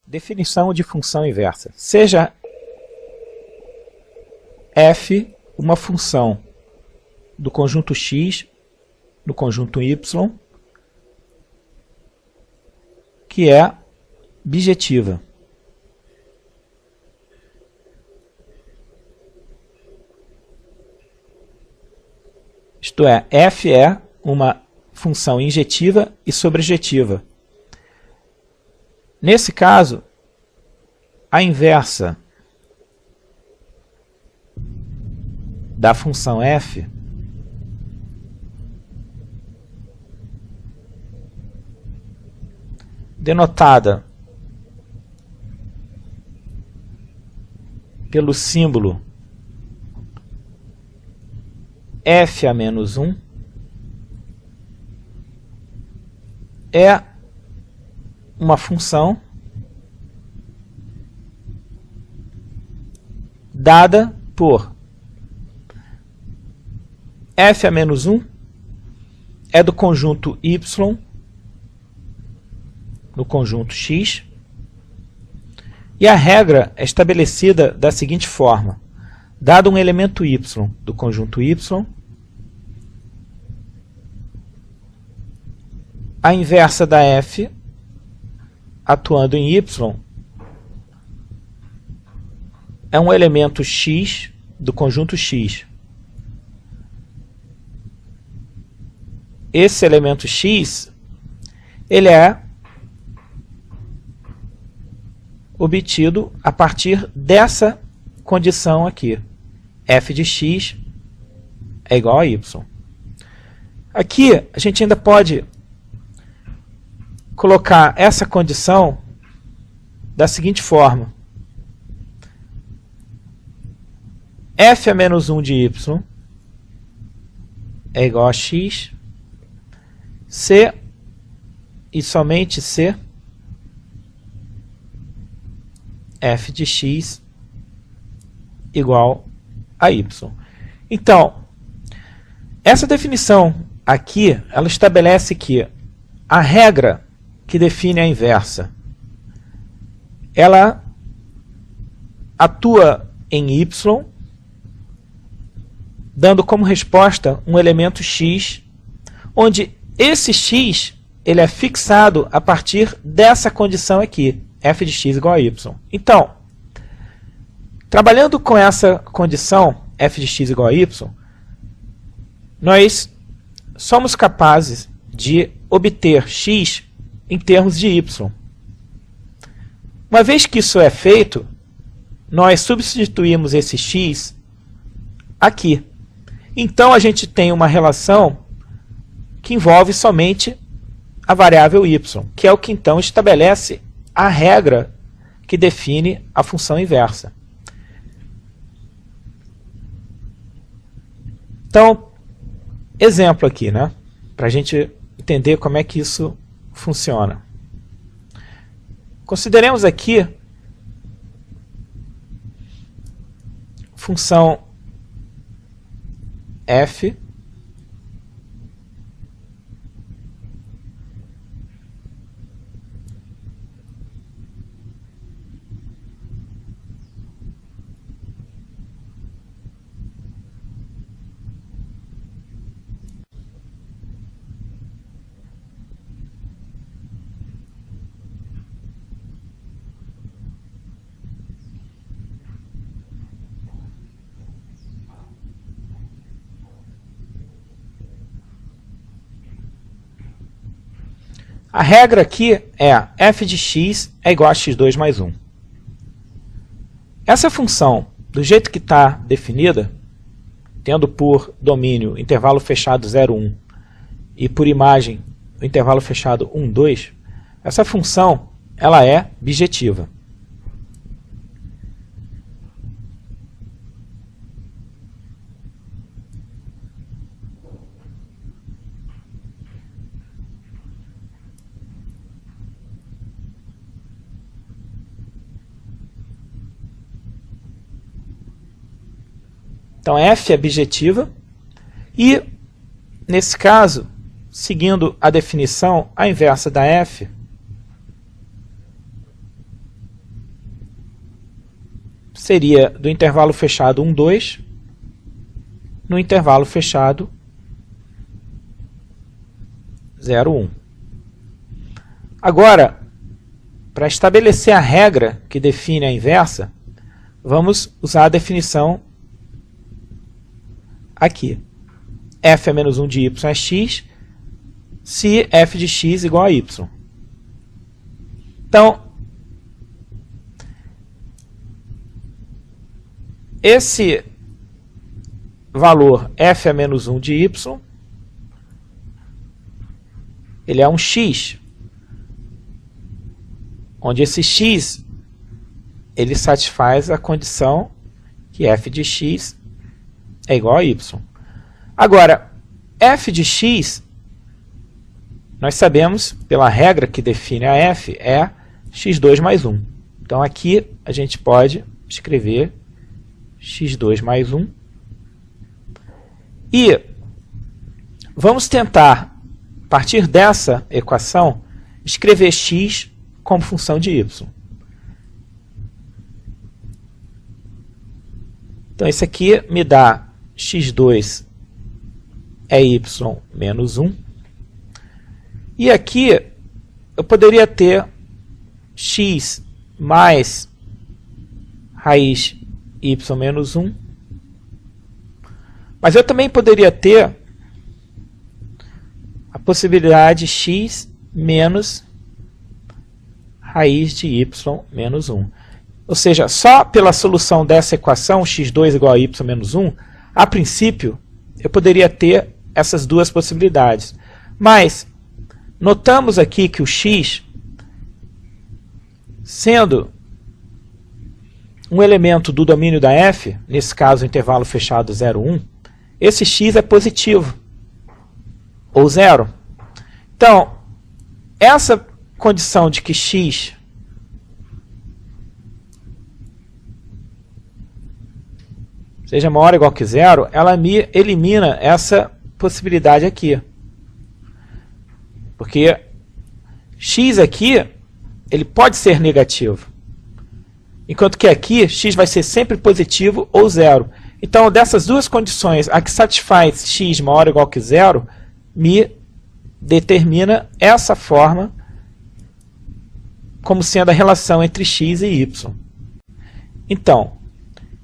Definição de função inversa. Seja f uma função do conjunto x no conjunto y que é bijetiva. Isto é, f é uma função injetiva e sobrejetiva. Nesse caso, a inversa da função f denotada pelo símbolo f a menos 1 é uma função dada por f a menos 1 é do conjunto y no conjunto x, e a regra é estabelecida da seguinte forma: dado um elemento y do conjunto y, a inversa da f atuando em y é um elemento x do conjunto x. Esse elemento x ele é obtido a partir dessa condição aqui. F de x é igual a y. Aqui a gente ainda pode colocar essa condição da seguinte forma: f a menos 1 de y é igual a x, c e somente c, f de x igual a y. Então, essa definição aqui, ela estabelece que a regra que define a inversa, ela atua em y, dando como resposta um elemento x, onde esse x ele é fixado a partir dessa condição aqui, f de x igual a y. Então, trabalhando com essa condição, f de x igual a y, nós somos capazes de obter x em termos de y. Uma vez que isso é feito, nós substituímos esse x aqui. Então, a gente tem uma relação que envolve somente a variável y, que é o que então estabelece a regra que define a função inversa. Então, exemplo aqui, né? Para a gente entender como é que isso funciona. Consideremos aqui função f A regra aqui é f de x é igual a x2 mais 1. Essa função, do jeito que está definida, tendo por domínio intervalo fechado 0, 1 e por imagem o intervalo fechado 1, 2, essa função ela é bijetiva. Então, f é bijetiva e, nesse caso, seguindo a definição, a inversa da f seria do intervalo fechado 1, 2, no intervalo fechado 0, 1. Agora, para estabelecer a regra que define a inversa, vamos usar a definição aqui. F é menos 1 de y é x, se f de x igual a y. Então, esse valor f é menos 1 de y, ele é um x, onde esse x ele satisfaz a condição que f de x é igual a y. Agora, f de x, nós sabemos, pela regra que define a f, é x2 mais 1. Então, aqui a gente pode escrever x2 mais 1. E vamos tentar, a partir dessa equação, escrever x como função de y. Então, isso aqui me dá x2 é y menos 1. E aqui eu poderia ter x mais raiz y menos 1. Mas eu também poderia ter a possibilidade x menos raiz de y menos 1. Ou seja, só pela solução dessa equação, x2 igual a y menos 1, a princípio, eu poderia ter essas duas possibilidades. Mas, notamos aqui que o x, sendo um elemento do domínio da f, nesse caso o intervalo fechado 0, 1, esse x é positivo, ou zero. Então, essa condição de que x seja maior ou igual que zero, ela me elimina essa possibilidade aqui. Porque x aqui, ele pode ser negativo. Enquanto que aqui, x vai ser sempre positivo ou zero. Então, dessas duas condições, a que satisfaz x maior ou igual que zero, me determina essa forma como sendo a relação entre x e y. Então,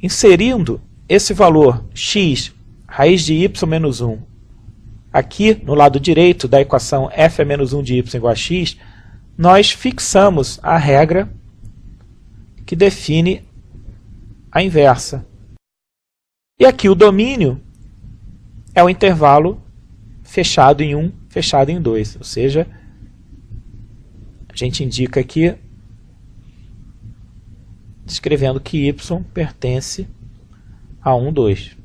inserindo esse valor x, raiz de y menos 1, aqui no lado direito da equação f é menos 1 de y igual a x, nós fixamos a regra que define a inversa. E aqui o domínio é o intervalo fechado em 1, fechado em 2. Ou seja, a gente indica aqui, descrevendo que y pertence a 1, 2.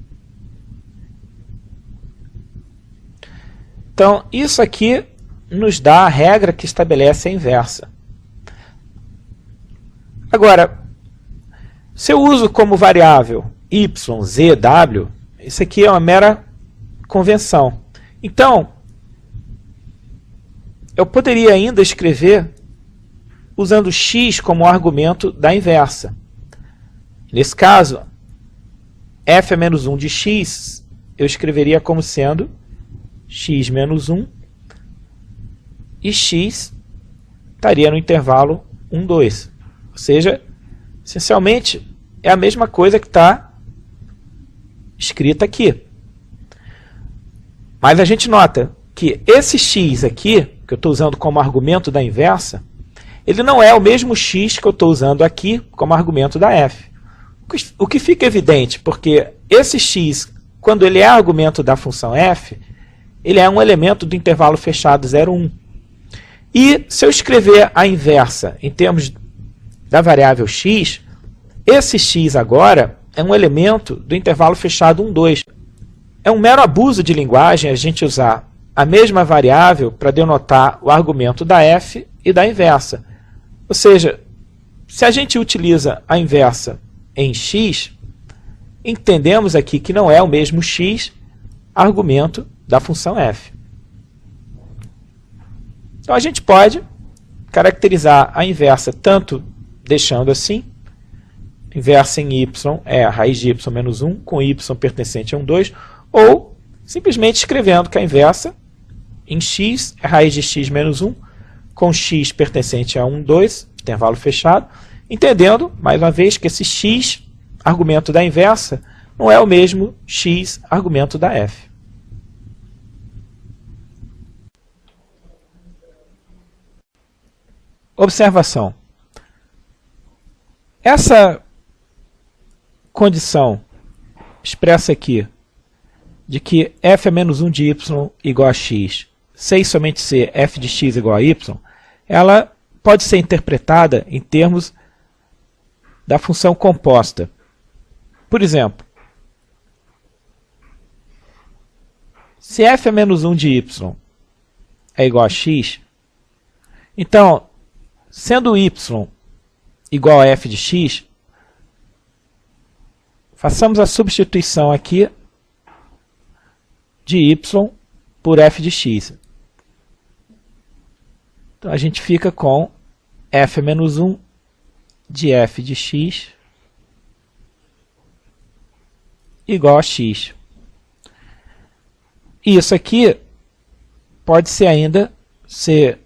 Então, isso aqui nos dá a regra que estabelece a inversa. Agora, se eu uso como variável y, z, w, isso aqui é uma mera convenção. Então, eu poderia ainda escrever usando x como argumento da inversa. Nesse caso, f é menos 1 de x, eu escreveria como sendo x menos 1, e x estaria no intervalo 1, 2. Ou seja, essencialmente, é a mesma coisa que está escrita aqui. Mas a gente nota que esse x aqui, que eu estou usando como argumento da inversa, ele não é o mesmo x que eu estou usando aqui como argumento da f. O que fica evidente, porque esse x, quando ele é argumento da função f, ele é um elemento do intervalo fechado 0, 1. E se eu escrever a inversa em termos da variável x, esse x agora é um elemento do intervalo fechado 1, 2. É um mero abuso de linguagem a gente usar a mesma variável para denotar o argumento da f e da inversa. Ou seja, se a gente utiliza a inversa em x, entendemos aqui que não é o mesmo x argumento da função f. Então, a gente pode caracterizar a inversa tanto deixando assim, inversa em y é a raiz de y menos 1 com y pertencente a 1, 2, ou simplesmente escrevendo que a inversa em x é a raiz de x menos 1 com x pertencente a 1, 2, intervalo fechado, entendendo, mais uma vez, que esse x, argumento da inversa, não é o mesmo x, argumento da f. Observação. Essa condição expressa aqui de que f é menos 1 de y igual a x, se e somente se f de x igual a y, ela pode ser interpretada em termos da função composta. Por exemplo, se f é menos 1 de y é igual a x, então, sendo y igual a f de x, façamos a substituição aqui de y por f de x. Então, a gente fica com f menos 1 de f de x igual a x. E isso aqui pode ser ainda ser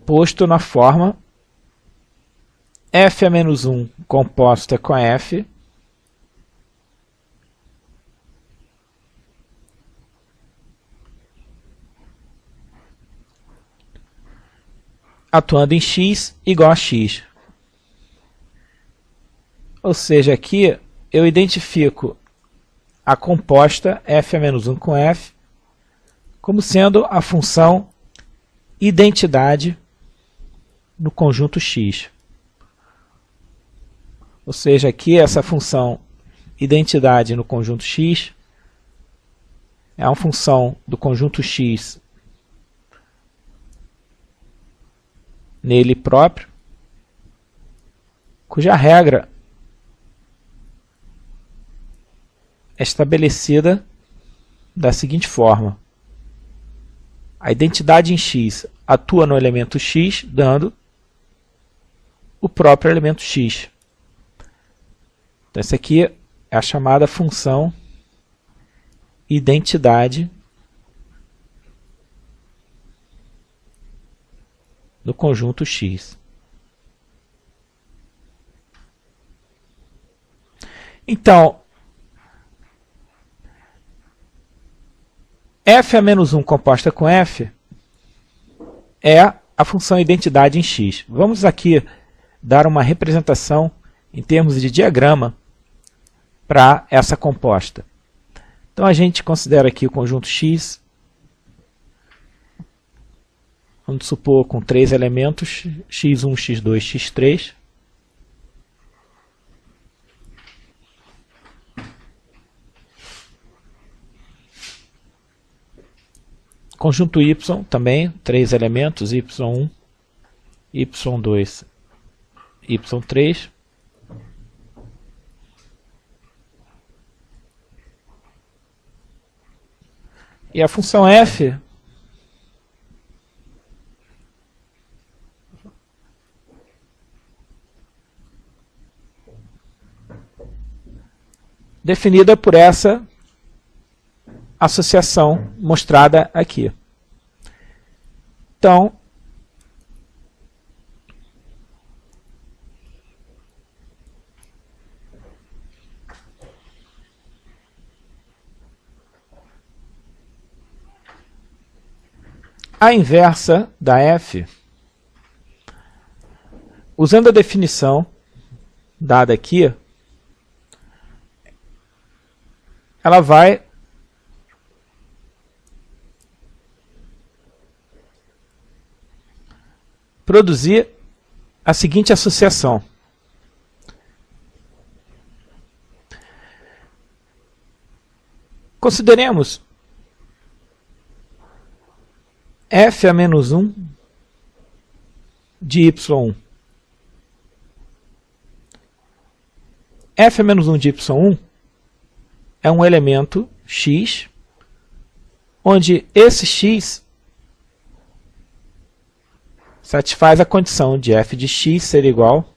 posto na forma f a menos 1 composta com f atuando em x igual a x. Ou seja, aqui eu identifico a composta f a menos 1 com f como sendo a função identidade no conjunto x. Ou seja, aqui essa função identidade no conjunto x é uma função do conjunto x nele próprio, cuja regra é estabelecida da seguinte forma: a identidade em x atua no elemento x, dando o próprio elemento x. Então, essa aqui é a chamada função identidade do conjunto x. Então, f a menos 1 composta com f é a função identidade em x. Vamos aqui dar uma representação em termos de diagrama para essa composta. Então a gente considera aqui o conjunto x, vamos supor com 3 elementos, x1, x2, x3. Conjunto y também, 3 elementos, y1, y2, y3. E a função f definida por essa associação mostrada aqui. Então, a inversa da f, usando a definição dada aqui, ela vai produzir a seguinte associação. Consideremos f a menos 1 de y1. F a menos 1 de y1 é um elemento x, onde esse x satisfaz a condição de f de x ser igual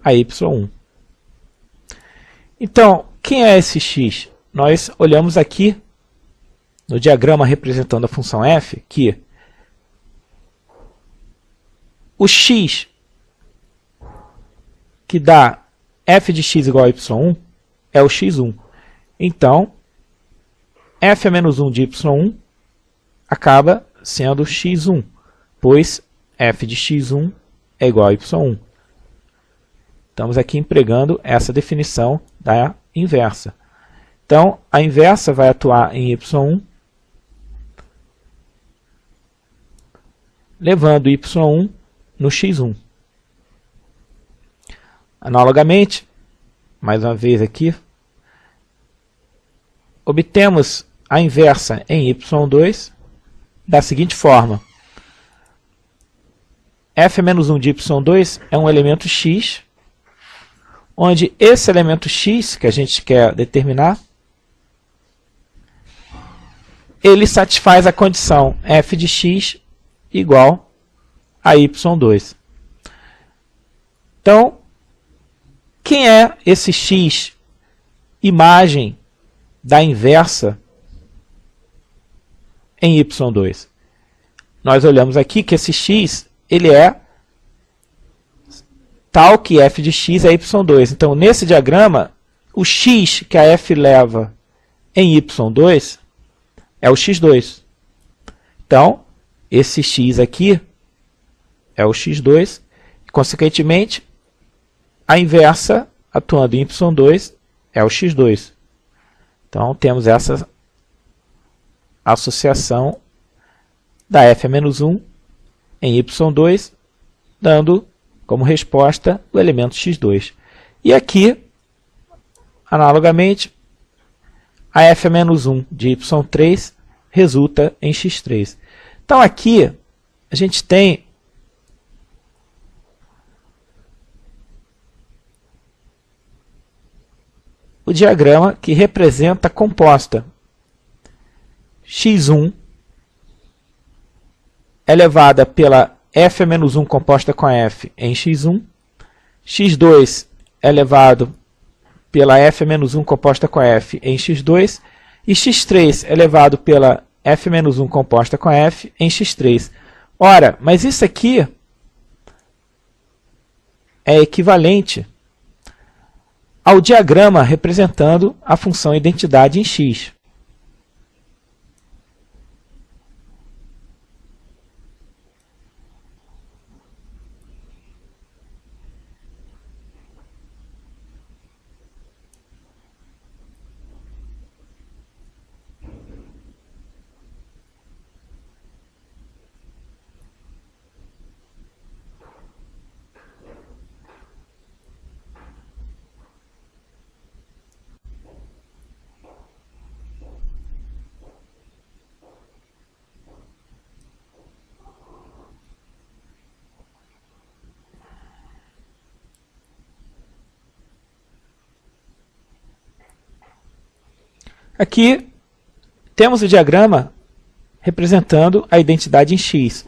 a y1. Então, quem é esse x? Nós olhamos aqui no diagrama representando a função f que o x que dá f de x igual a y1 é o x1. Então, f a menos 1 de y1 acaba sendo x1, pois f de x1 é igual a y1. Estamos aqui empregando essa definição da inversa. Então, a inversa vai atuar em y1, levando y1 no x1. Analogamente, mais uma vez aqui, obtemos a inversa em y2 da seguinte forma. f menos 1 de y2 é um elemento x, onde esse elemento x que a gente quer determinar, ele satisfaz a condição f de x igual a y2. Então, quem é esse x, imagem da inversa em y2? Nós olhamos aqui que esse x, ele é tal que f de x é y2. Então, nesse diagrama, o x que a f leva em y2 é o x2. Então, esse x aqui é o x2, e, consequentemente, a inversa atuando em y2 é o x2. Então, temos essa associação da f a menos 1 em y2, dando como resposta o elemento x2. E aqui, analogamente, a f a menos 1 de y3 resulta em x3. Então, aqui, a gente tem o diagrama que representa a composta x1 elevada pela f a menos 1 composta com a f em x1, x2 elevado pela f a menos 1 composta com a f em x2, e x3 elevado pela f menos 1 composta com f em x3. Ora, mas isso aqui é equivalente ao diagrama representando a função identidade em x. Aqui temos o diagrama representando a identidade em x.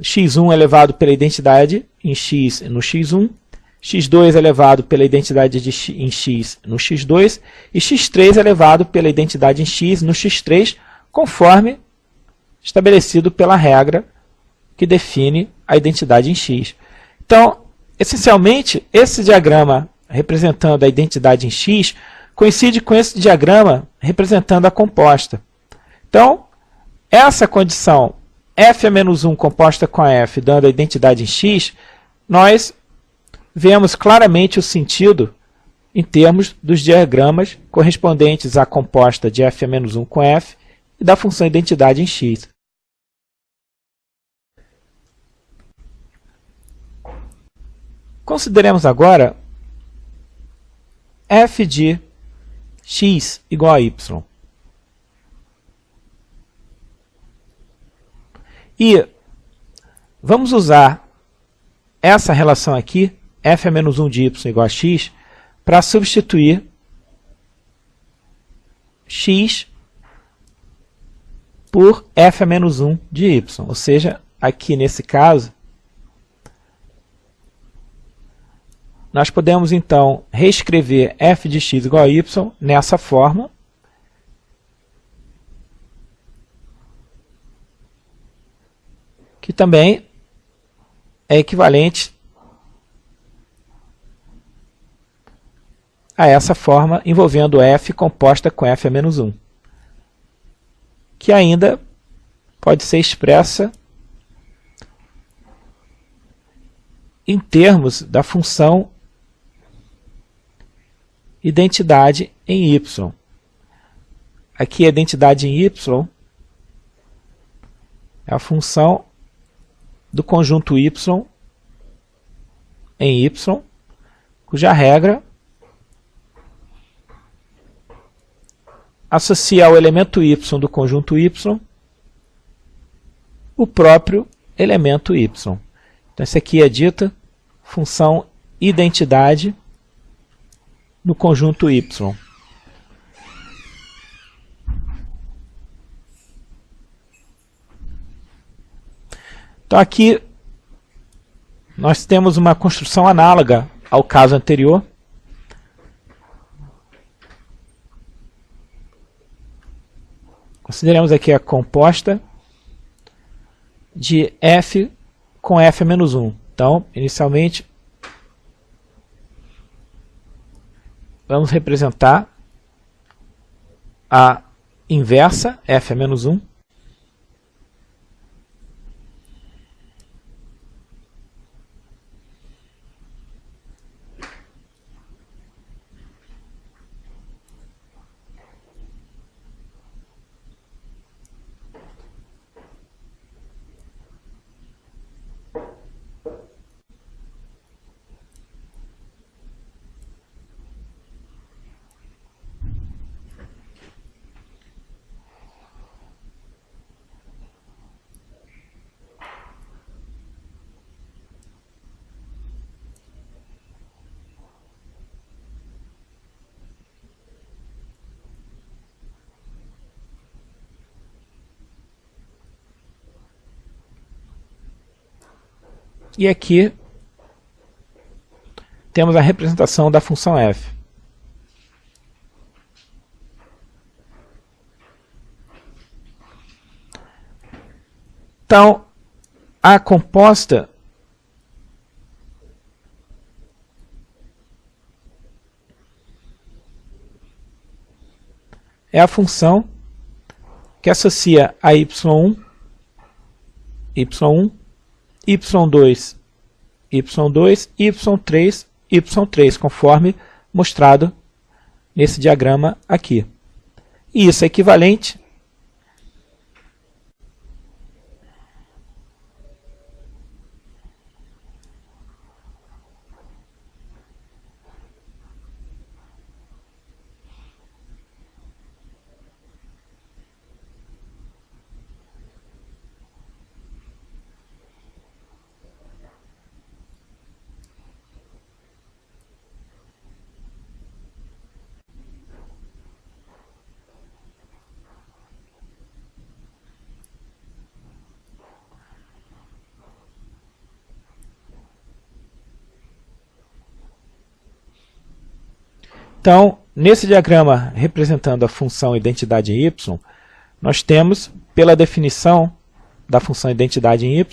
x1 elevado pela identidade em x no x1, x2 elevado pela identidade em x no x2 e x3 elevado pela identidade em x no x3, conforme estabelecido pela regra que define a identidade em x. Então, essencialmente, esse diagrama representando a identidade em x coincide com esse diagrama representando a composta. Então, essa condição f a menos 1 composta com a f dando a identidade em x, nós vemos claramente o sentido em termos dos diagramas correspondentes à composta de f a menos 1 com f e da função identidade em x. Consideremos agora f de x igual a y. E vamos usar essa relação aqui, f a menos 1 de y igual a x, para substituir x por f a menos 1 de y. Ou seja, aqui nesse caso, nós podemos então reescrever f de x igual a y nessa forma. Que também é equivalente a essa forma envolvendo f composta com f a menos 1, que ainda pode ser expressa em termos da função identidade em y. Aqui a identidade em y é a função do conjunto y em y, cuja regra associa ao elemento y do conjunto y o próprio elemento y. Então, essa aqui é dita função identidade no conjunto y. Então, aqui nós temos uma construção análoga ao caso anterior. Consideremos aqui a composta de f com f a menos 1. Então, inicialmente, vamos representar a inversa, f a menos 1. E aqui temos a representação da função f. Então, a composta é a função que associa a y1, y1, y2, y2, y3, y3, conforme mostrado nesse diagrama aqui. E isso é equivalente Então, nesse diagrama representando a função identidade em y, nós temos, pela definição da função identidade em y,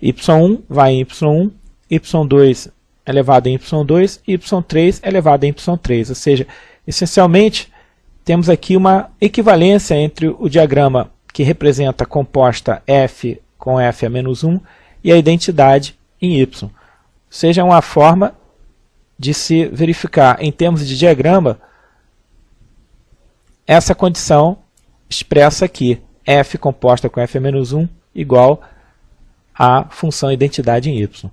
y1 vai em y1, y2 elevado em y2, y3 elevado em y3. Ou seja, essencialmente, temos aqui uma equivalência entre o diagrama que representa a composta f com f a menos 1 e a identidade em y. Ou seja, uma forma de se verificar, em termos de diagrama, essa condição expressa aqui, f composta com f a menos 1 igual à função identidade em y.